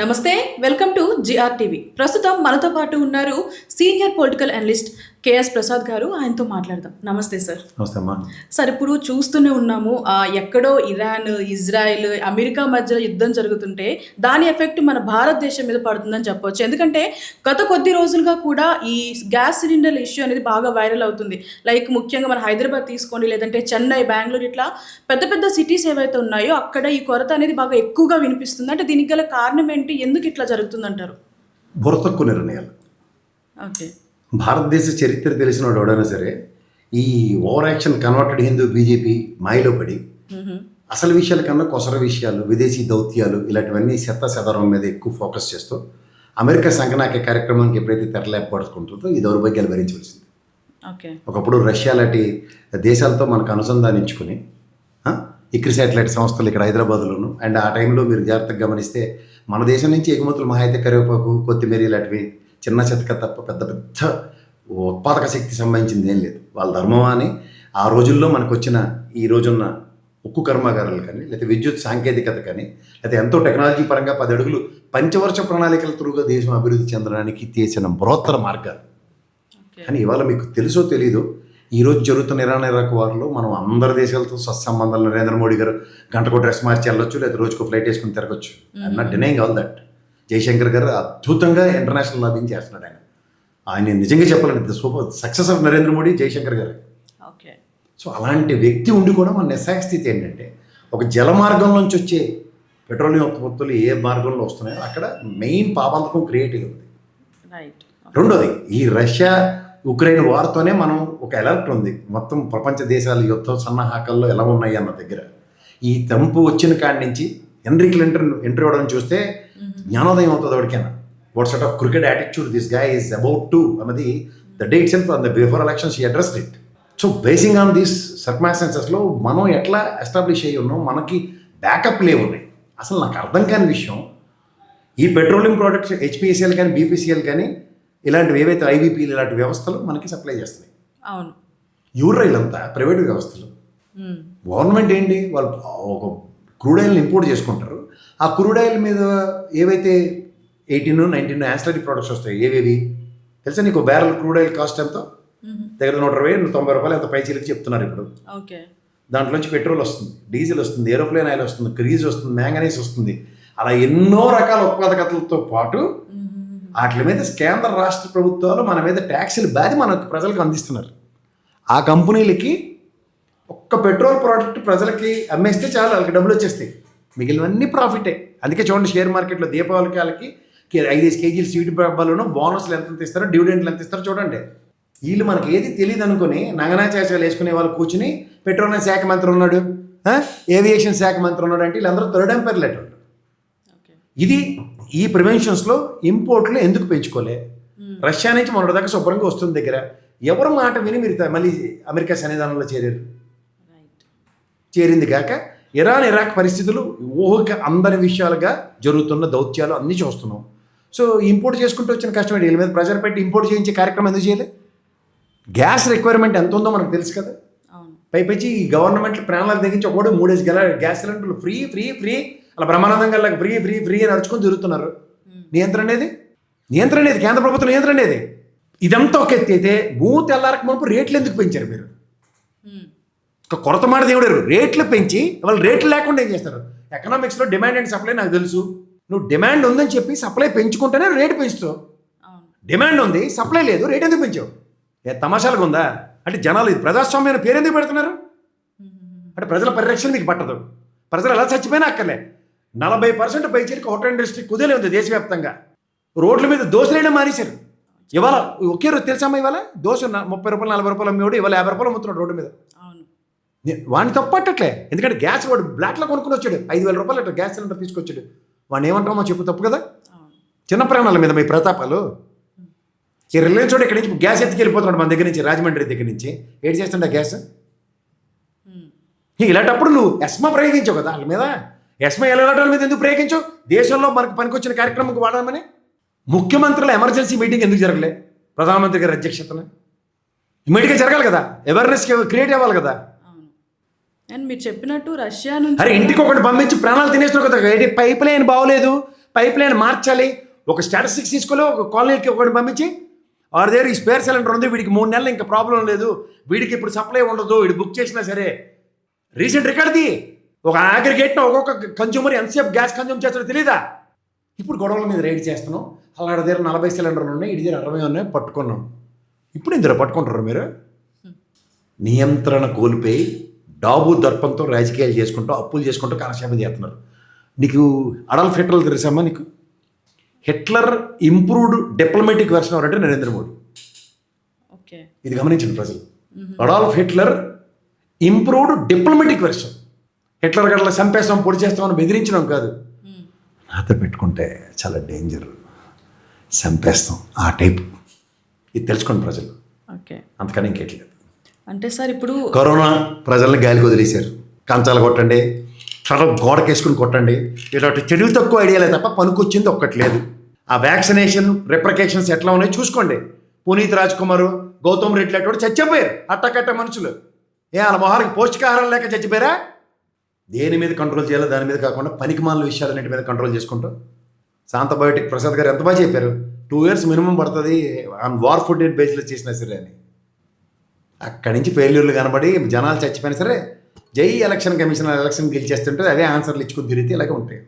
నమస్తే welcome to GR TV. ప్రస్తుతం మనతో పాటు ఉన్నారు senior political analyst KS Prasad గారు. ఆయనతో మాట్లాడదాం. నమస్తే సార్. నమస్తే అమ్మా. సార్, ఇప్పుడు చూస్తూనే ఉన్నాము, ఎక్కడో ఇరాన్, ఇజ్రాయెల్, అమెరికా మధ్య యుద్ధం జరుగుతుంటే దాని ఎఫెక్ట్ మన భారతదేశం మీద పడుతుందని చెప్పవచ్చు. ఎందుకంటే గత కొద్ది రోజులుగా కూడా ఈ గ్యాస్ సిలిండర్ ఇష్యూ అనేది బాగా వైరల్ అవుతుంది. లైక్ ముఖ్యంగా మన హైదరాబాద్ తీసుకోండి, లేదంటే చెన్నై, బెంగళూరు, ఇట్లా పెద్ద పెద్ద సిటీస్ ఏవైతే ఉన్నాయో అక్కడ ఈ కొరత అనేది బాగా ఎక్కువగా వినిపిస్తుంది. అంటే దీనికి గల కారణం ఏంటి? ఎందుకు ఇట్లా జరుగుతుందంటారు? బుర్ర తక్కువ నిర్ణయాలు. ఓకే. భారతదేశ చరిత్ర తెలిసిన వాడు ఎవడైనా సరే ఈ over action converted Hindu BJP మాయలో పడి అసలు విషయాల కన్నా కొసర విషయాలు, విదేశీ దౌత్యాలు, ఇలాంటివన్నీ శతశతరం మీద ఎక్కువ ఫోకస్ చేస్తూ అమెరికా సంకనాకే కార్యక్రమానికి ఎప్పుడైతే తెరలేపడుకుంటుందో ఈ దౌర్భాగ్యాలు భరించవలసింది. ఓకే. ఒకప్పుడు రష్యా లాంటి దేశాలతో మనకు అనుసంధానించుకుని ఇక్రి శాటిలైట్ సంస్థలు ఇక్కడ హైదరాబాద్లోను, అండ్ ఆ టైంలో మీరు జాగ్రత్తగా గమనిస్తే మన దేశం నుంచి ఎగుమతులు మహా అయితే కరివేపాకు, కొత్తిమీర ఇలాంటివి చిన్న చితక తప్ప పెద్ద పెద్ద ఉత్పాదక శక్తి సంబంధించింది ఏం లేదు. వాళ్ళ ధర్మం అని ఆ రోజుల్లో మనకు వచ్చిన ఈ రోజున్న ఉక్కు కర్మాగారాలు కానీ, లేకపోతే విద్యుత్ సాంకేతికత కానీ, లేకపోతే ఎంతో టెక్నాలజీ పరంగా 10 అడుగులు పంచవర్ష ప్రణాళికల త్రూగా దేశం అభివృద్ధి చెందడానికి తీసిన బృహత్తర మార్గాలు. కానీ ఇవాళ మీకు తెలుసో తెలీదో ఈరోజు జరుగుతున్న ఇరాక్ వార్లో మనం అందరి దేశాలతో సత్సంబంధాలు, నరేంద్ర మోడీ గారు గంటకు డ్రెస్ మార్చి వెళ్ళొచ్చు, లేదా రోజుకు ఫ్లైట్ వేసుకుని తిరగచ్చు. I'm not denying all that. Jaishankar garu అద్భుతంగా ఇంటర్నేషనల్ లాబింగ్ చేస్తున్నాడు. ఆయన నిజంగా చెప్పాలంటే super success of Narendra Modi, Jaishankar garu. Okay. So అలాంటి వ్యక్తి ఉండి కూడా మన నిస్సాయ స్థితి ఏంటంటే ఒక జల మార్గంలోంచి వచ్చే పెట్రోలియం ఉత్పత్తులు ఏ మార్గంలో వస్తున్నాయో అక్కడ మెయిన్ పాపంతకం క్రియేటివ్ ఉంది. రెండోది, ఈ రష్యా ఉక్రెయిన్ వార్తోనే మనం ఒక అలర్ట్ ఉంది. మొత్తం ప్రపంచ దేశాల యుద్ధ సన్నాహకాల్లో ఎలా ఉన్నాయి అన్న దగ్గర ఈ తంపు వచ్చిన కాడి నుంచి హెన్రీ క్లింటన్ ఎంట్రీ అవ్వడం చూస్తే జ్ఞానోదయం అవుతుంది ఎవరికైనా. What sort of cricket attitude this guy is about to అన్నది the day itself on the before elections he addressed it. So basing on these సర్కమ్స్టాన్సెస్లో మనం ఎట్లా ఎస్టాబ్లిష్ అయ్యి ఉన్నాం, మనకి బ్యాకప్ ఉన్నాయి. అసలు నాకు అర్థం కాని విషయం, ఈ పెట్రోలియం ప్రోడక్ట్స్ హెచ్పిఎస్ఎల్ కానీ, బీపీసీఎల్ కానీ, ఇలాంటివి ఏవైతే ఐవీపీలు ఇలాంటి వ్యవస్థలు మనకి సప్లై చేస్తున్నాయి. అవును. యూరైలంతా ప్రైవేట్ వ్యవస్థలు. గవర్నమెంట్ ఏంటి, వాళ్ళు ఒక క్రూడ్ ఆయిల్ని ఇంపోర్ట్ చేసుకుంటారు. ఆ క్రూడ్ ఆయిల్ మీద ఏవైతే 18, 19 యాన్సిలరీ ప్రోడక్ట్స్ వస్తాయి. ఏవేవి తెలుసా నీకు? బ్యారల్ క్రూడ్ ఆయిల్ కాస్ట్ ఎంతో? దగ్గర 120, 90 రూపాయలు ఎంత పైచీలకి చెప్తున్నారు ఇప్పుడు. ఓకే. దాంట్లోంచి పెట్రోల్ వస్తుంది, డీజిల్ వస్తుంది, ఏరోప్లేన్ ఆయిల్ వస్తుంది, క్రీజ్ వస్తుంది, మ్యాంగనీస్ వస్తుంది. అలా ఎన్నో రకాల ఉత్పాదకతలతో పాటు వాటి మీద కేంద్ర రాష్ట్ర ప్రభుత్వాలు మన మీద ట్యాక్సులు బాధి మన ప్రజలకు అందిస్తున్నారు. ఆ కంపెనీలకి ఒక్క పెట్రోల్ ప్రోడక్ట్ ప్రజలకి అమ్మేస్తే చాలు, వాళ్ళకి డబ్బులు వచ్చేస్తాయి. మిగిలినవన్నీ ప్రాఫిటే. అందుకే చూడండి, షేర్ మార్కెట్లో దీపావళికి వాళ్ళకి 5 కేజీలు స్వీట్ డబ్బాలను బోనస్లు ఎంత ఇస్తారో, డివిడెంట్లు ఎంత ఇస్తారో చూడండి. వీళ్ళు మనకి ఏది తెలియదు అనుకుని నంగనాచాశాలు వేసుకునే వాళ్ళు కూర్చుని పెట్రోలియం శాఖ మంత్రి ఉన్నాడు, ఏవియేషన్ శాఖ మంత్రి ఉన్నాడు అంటే వీళ్ళందరూ థర్డ్ ఎంపైర్ లెటర్. ఇది ఈ ప్రివెన్షన్స్లో ఇంపోర్ట్లు ఎందుకు పెంచుకోలే? రష్యా నుంచి మొన్నటిదాకా శుభ్రంగా వస్తుంది దగ్గర. ఎవరు మాట విని మీరు మళ్ళీ అమెరికా సన్నిధానంలో చేరింది కాక ఇరాన్, ఇరాక్ పరిస్థితులు ఊహక అందరి విషయాలుగా జరుగుతున్న దౌత్యాలు అన్నీ చూస్తున్నాం. సో ఇంపోర్ట్ చేసుకుంటూ వచ్చిన కష్టం వీళ్ళ మీద ప్రెజర్ పెట్టి ఇంపోర్ట్ చేయించే కార్యక్రమం ఎందుకు చేయలే? గ్యాస్ రిక్వైర్మెంట్ ఎంత ఉందో మనకు తెలుసు కదా. పైపైచి ఈ గవర్నమెంట్ ప్రాణాలకు తెగించి ఒకటి 3 గ్యాస్ సిలిండర్లు ఫ్రీ ఫ్రీ ఫ్రీ అలా బ్రహ్మానందంగా ఫ్రీ ఫ్రీ ఫ్రీ అని అరుచుకొని తిరుగుతున్నారు. నియంత్రణ ఏది? కేంద్ర ప్రభుత్వం నియంత్రణ ఏది? ఇదంతా ఒక ఎత్తి అయితే తెల్లారకు మనకు రేట్లు ఎందుకు పెంచారు మీరు? ఒక కొరత మాట దేవుడు, రేట్లు పెంచి వాళ్ళు రేట్లు లేకుండా ఏం చేస్తారు? ఎకనామిక్స్లో డిమాండ్ అండ్ సప్లై నాకు తెలుసు. నువ్వు డిమాండ్ ఉందని చెప్పి సప్లై పెంచుకుంటేనే రేటు పెంచుతావు. డిమాండ్ ఉంది, సప్లై లేదు, రేట్ ఎందుకు పెంచావు? తమాషాలుగా ఉందా? అంటే జనాలు ఇది ప్రజాస్వామ్యాన్ని పేరు ఎందుకు పెడుతున్నారు? అంటే ప్రజల పరిరక్షణ మీకు పట్టదు. ప్రజలు ఎలా చచ్చిపోయినా అక్కర్లే. 40% పైచీలకి హోటల్ ఇండస్ట్రీ కుదేలే ఉంది దేశవ్యాప్తంగా. రోడ్ల మీద దోశలు వేయడం మానేశారు. ఇవాళ ఒకే రోజు తెలుసామా, ఇవాళ దోశ 30 రూపాయలు 40 రూపాయలు అమ్మేవాడు ఇవాళ 50 రూపాయలు అమ్ముతున్నాడు రోడ్డు మీద. వాడిని తప్పట్టట్లే, ఎందుకంటే గ్యాస్ వాడు బ్లాక్లో కొనుక్కుని వచ్చాడు. 5,000 రూపాయలు అట్లా గ్యాస్ సిలిండర్ తీసుకొచ్చాడు. వాడిని ఏమంటామో చెప్పు, తప్పు కదా. చిన్న ప్రాణాల మీద మీ ప్రతాపాలు. ఈ రిలయన్స్ చోటు ఇక్కడి నుంచి గ్యాస్ ఎత్తుకెళ్ళిపోతున్నాడు మన దగ్గర నుంచి, రాజమండ్రి దగ్గర నుంచి. ఏడు చేస్తుండే గ్యాస్. ఇలాంటప్పుడు నువ్వు ఎస్మా ప్రయోగించావు కదా వాళ్ళ మీద. ఎస్మా ఎలాంటి మీద ఎందుకు ప్రయోగించావు? దేశంలో మనకు పనికొచ్చిన కార్యక్రమంకి వాడమని. ముఖ్యమంత్రుల ఎమర్జెన్సీ మీటింగ్ ఎందుకు జరగలే? ప్రధానమంత్రి గారి అధ్యక్షతన ఇమీడియట్గా జరగాలి కదా, అవేర్నెస్ క్రియేట్ అవ్వాలి కదా. అండ్ మీరు చెప్పినట్టు రష్యా నుంచి అరే ఇంటికి ఒకటి పంపించి ప్రాణాలు తినేస్తున్నావు కదా. పైప్ లైన్ బాగోలేదు, పైప్ లైన్ మార్చాలి. ఒక స్టాటిస్టిక్స్ తీసుకోలే, ఒక కాలనీకి ఒకటి పంపించి వారి దగ్గర ఈ స్పేర్ సిలిండర్ ఉంది, వీడికి 3 నెలలు ఇంకా ప్రాబ్లం లేదు, వీడికి ఇప్పుడు సప్లై ఉండదు, వీడు బుక్ చేసినా సరే రీసెంట్ రికార్డ్ది. ఒక అగ్రిగేట్ను ఒక్కొక్క కన్జ్యూమర్ ఎంతసేపు గ్యాస్ కన్జ్యూమ్ చేస్తాడో తెలీదా? ఇప్పుడు గొడవల మీద రైడ్ చేస్తున్నాం. అలాంటి దగ్గర 40 సిలిండర్లు ఉన్నాయి, ఇడి దగ్గర 60 ఉన్నాయి, పట్టుకున్నాం. ఇప్పుడు ఇందులో పట్టుకుంటారు మీరు? నియంత్రణ కోల్పోయి డాబు దర్పంతో రాజకీయాలు చేసుకుంటూ అప్పులు చేసుకుంటూ కాలక్షేపం చేస్తున్నారు. నీకు అడల్ఫ్ హిట్లర్ తెలుసమ్మా? నీకు హిట్లర్ ఇంప్రూవ్డ్ డిప్లొమాటిక్ వెర్షన్ ఎవరంటే నరేంద్ర మోడీ. ఓకే, ఇది గమనించండి ప్రజలు. Adolf Hitler improved diplomatic version. Hitler గట్ల చంపేస్తాం, పొడి చేస్తామని బెదిరించడం కాదు, నాతో పెట్టుకుంటే చాలా డేంజర్, చంపేస్తాం ఆ టైప్. ఇది తెలుసుకోండి ప్రజలు. ఓకే, అంతకని ఇంకేట్లేదు. అంటే సార్ ఇప్పుడు కరోనా ప్రజల్ని గాలికి వదిలేశారు. కంచాలు కొట్టండి, చాలా గోడకేసుకుని కొట్టండి, ఇలాంటి చెడులు తక్కువ ఐడియాలే తప్ప పనికొచ్చింది ఒక్కటి లేదు. ఆ వ్యాక్సినేషన్ రిప్రికేషన్స్ ఎట్లా ఉన్నాయో చూసుకోండి. పునీత్ రాజ్ కుమార్, గౌతమ్ రెడ్డి లాంటి చచ్చిపోయారు అట్టకట్ట మనుషులు. వాళ్ళ మొహాలకి పౌష్టికాహారం లేక చచ్చిపోయారా? దేని మీద కంట్రోల్ చేయాలో దాని మీద కాకుండా పనికిమాలిన విషయాలన్నింటి మీద కంట్రోల్ చేసుకుంటూ శాంతబయోటిక్ ప్రసాద్ గారు ఎంత బాగా చెప్పారు. 2 years మినిమం పడుతుంది ఆన్ వార్ ఫుడ్ బేస్లో చేసినా సరే అని. అక్కడి నుంచి ఫెయిల్యూర్లు కనబడి జనాలు చచ్చిపోయినా సరే జై ఎలక్షన్ కమిషన్ ఎలక్షన్ గెలిచేస్తుంటే అదే ఆన్సర్లు ఇచ్చుకుని తిరిగితే ఇలాగే ఉంటాయి.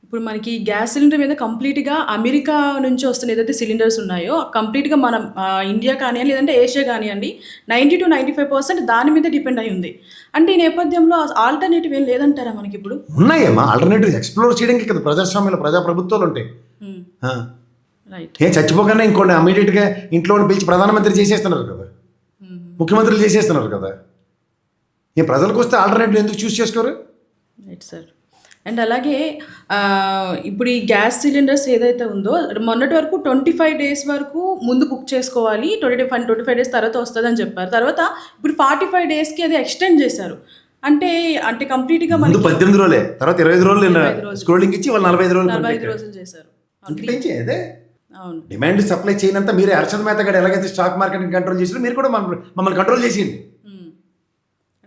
ఇప్పుడు మనకి గ్యాస్ సిలిండర్ మీద కంప్లీట్గా అమెరికా నుంచి వస్తున్న ఏదైతే సిలిండర్స్ ఉన్నాయో కంప్లీట్గా మనం ఇండియా కానివ్వండి లేదంటే ఏషియా కానివ్వండి 90 to 95% దాని మీద డిపెండ్ అయి ఉంది. అంటే ఈ నేపథ్యంలో ఆల్టర్నేటివ్ ఏం లేదంటారా మనకి ఇప్పుడు? ఉన్నాయమ్మా ఆల్టర్నేటివ్, ఎక్స్ప్లోర్ చేయడానికి కదా ప్రజాస్వామ్యంలో ప్రజాప్రభుత్వాలు ఉంటాయి. రైట్, ఏం చచ్చిపోగానే ఇంకోటి ఇమీడియట్గా ఇంట్లో పిలిచి ప్రధానమంత్రి చేసేస్తున్నారు కదా, ముఖ్యమంత్రులు చేసేస్తున్నారు కదా. ఈ ప్రజలకు వస్తే ఆల్టర్నేటివ్ ఎందుకు చూస్ చేసుకోరు? Right sir. అండ్ అలాగే ఇప్పుడు ఈ గ్యాస్ సిలిండర్స్ ఏదైతే ఉందో మొన్నటి వరకు 25 days వరకు ముందు బుక్ చేసుకోవాలి, 25 days తర్వాత వస్తుందని చెప్పారు. తర్వాత ఇప్పుడు 45 daysకి అది ఎక్స్టెండ్ చేశారు. అంటే కంప్లీట్గా ముందు 18 రోజులే, తర్వాత 25 రోజులు స్క్రోలింగ్ ఇచ్చి వాళ్ళు 45 రోజులు 45 రోజులు చేశారు. పెంచి అదే అవును, డిమాండ్ సప్లై చేయనంతా మీరే. హర్షద్ మేహతా గారు ఎలాగైతే స్టాక్ మార్కెట్ని కంట్రోల్ చేసినా మీరు కూడా మమ్మల్ని కంట్రోల్ చేసింది.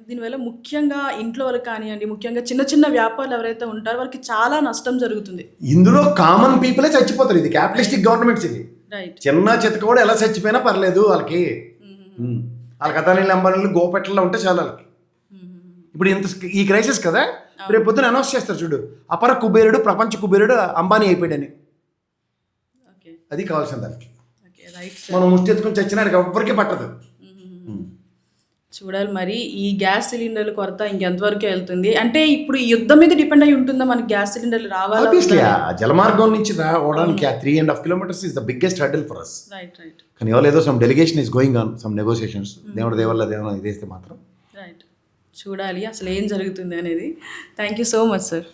దీనివల్ల ముఖ్యంగా ఇంట్లో వాళ్ళకి కానివ్వండి, ముఖ్యంగా చిన్న చిన్న వ్యాపారులు ఎవరైతే ఉంటారో వాళ్ళకి చాలా నష్టం జరుగుతుంది. ఇందులో కామన్ పీపులే చచ్చిపోతారు. ఇది క్యాపిటలిస్టిక్ గవర్నమెంట్స్. ఇది రైట్, చిన్న చితక కూడా ఎలా చచ్చిపోయినా పర్లేదు వాళ్ళకి. వాళ్ళకి అదానీళ్ళు అంబానీళ్ళు గోపెట్టలో ఉంటే చాలా వాళ్ళకి. ఇప్పుడు ఇంత ఈ క్రైసిస్ కదా, రేపు పొద్దున అనౌన్స్ చేస్తారు చూడు, అపర కుబేరుడు ప్రపంచ కుబేరుడు అంబానీ అయిపోయాడని. అది కావాల్సిన దానికి. మనం ముష్టెత్తుకుని చచ్చినానికి ఎవ్వరికీ పట్టదు. చూడాలి మరి ఈ గ్యాస్ సిలిండర్ల కొరత ఇంకెంతవరకు వెళ్తుంది. అంటే ఇప్పుడు ఈ యుద్ధం మీద డిపెండ్ అయి ఉంటుందా మనకి గ్యాస్ సిలిండర్లు రావాలి? జలమార్గం నుంచి రావడానికి 3.5 kilometers is the biggest hurdle for us. Right, right. కానీ ఇవాళ ఏదో some delegation is going on, some negotiations. దేవుడి దేవల్ల ఇదేస్తే మాత్రం రైట్, చూడాలి అసలు ఏం జరుగుతుంది అనేది. Thank you so much sir.